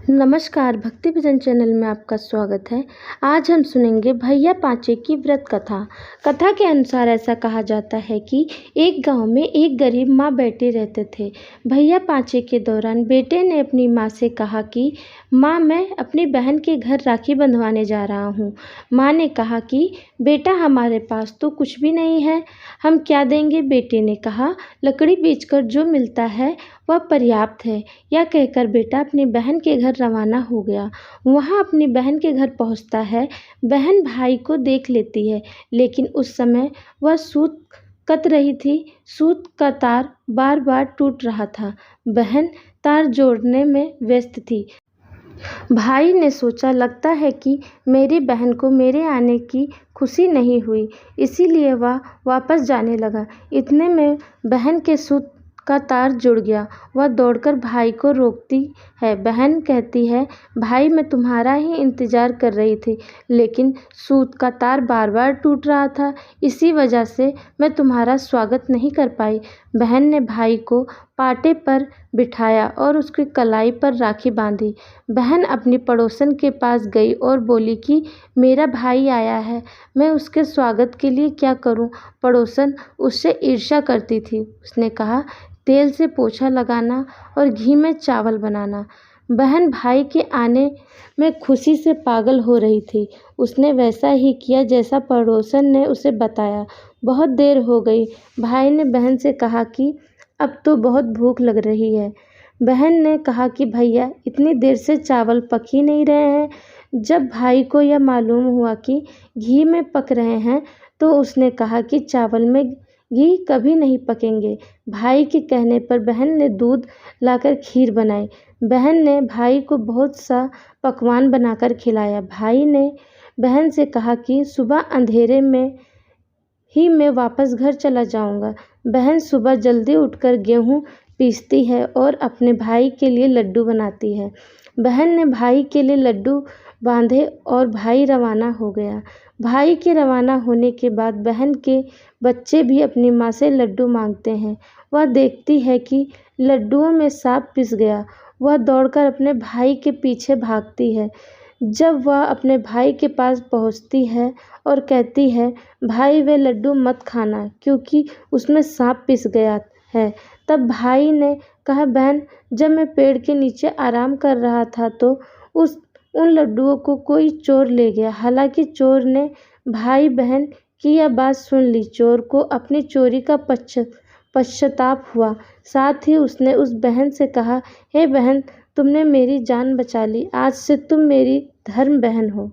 नमस्कार, भक्ति भजन चैनल में आपका स्वागत है। आज हम सुनेंगे भैया पांचे की व्रत कथा। कथा के अनुसार ऐसा कहा जाता है कि एक गांव में एक गरीब माँ बेटे रहते थे। भैया पांचे के दौरान बेटे ने अपनी माँ से कहा कि माँ, मैं अपनी बहन के घर राखी बंधवाने जा रहा हूँ। माँ ने कहा कि बेटा, हमारे पास तो कुछ भी नहीं है, हम क्या देंगे। बेटे ने कहा, लकड़ी बेचकर जो मिलता है वह पर्याप्त है। यह कहकर बेटा अपनी बहन के घर रवाना हो गया। वहाँ अपनी बहन के घर पहुँचता है। बहन भाई को देख लेती है, लेकिन उस समय वह सूत कत रही थी। सूत का तार बार बार टूट रहा था। बहन तार जोड़ने में व्यस्त थी। भाई ने सोचा, लगता है कि मेरी बहन को मेरे आने की खुशी नहीं हुई, इसीलिए वह वापस जाने लगा। इतने में बहन के सूत का तार जुड़ गया। वह दौड़कर भाई को रोकती है। बहन कहती है, भाई, मैं तुम्हारा ही इंतज़ार कर रही थी, लेकिन सूत का तार बार बार टूट रहा था, इसी वजह से मैं तुम्हारा स्वागत नहीं कर पाई। बहन ने भाई को पाटे पर बिठाया और उसकी कलाई पर राखी बांधी। बहन अपनी पड़ोसन के पास गई और बोली कि मेरा भाई आया है, मैं उसके स्वागत के लिए क्या करूं। पड़ोसन उससे ईर्ष्या करती थी। उसने कहा, तेल से पोछा लगाना और घी में चावल बनाना। बहन भाई के आने में खुशी से पागल हो रही थी। उसने वैसा ही किया जैसा पड़ोसन ने उसे बताया। बहुत देर हो गई। भाई ने बहन से कहा कि अब तो बहुत भूख लग रही है। बहन ने कहा कि भैया, इतनी देर से चावल पक ही नहीं रहे हैं। जब भाई को यह मालूम हुआ कि घी में पक रहे हैं, तो उसने कहा कि चावल में घी कभी नहीं पकेंगे। भाई के कहने पर बहन ने दूध लाकर खीर बनाई। बहन ने भाई को बहुत सा पकवान बनाकर खिलाया। भाई ने बहन से कहा कि सुबह अंधेरे में ही मैं वापस घर चला जाऊंगा। बहन सुबह जल्दी उठकर गेहूँ पीसती है और अपने भाई के लिए लड्डू बनाती है। बहन ने भाई के लिए लड्डू बांधे और भाई रवाना हो गया। भाई के रवाना होने के बाद बहन के बच्चे भी अपनी माँ से लड्डू मांगते हैं। वह देखती है कि लड्डुओं में सांप पिस गया। वह दौड़कर अपने भाई के पीछे भागती है। जब वह अपने भाई के पास पहुंचती है और कहती है, भाई, वे लड्डू मत खाना क्योंकि उसमें सांप पिस गया है। तब भाई ने कहा, बहन, जब मैं पेड़ के नीचे आराम कर रहा था तो उन लड्डुओं को कोई चोर ले गया। हालांकि चोर ने भाई बहन की यह बात सुन ली। चोर को अपनी चोरी का पश्चाताप हुआ। साथ ही उसने उस बहन से कहा, हे बहन, तुमने मेरी जान बचा ली। आज से तुम मेरी धर्म बहन हो।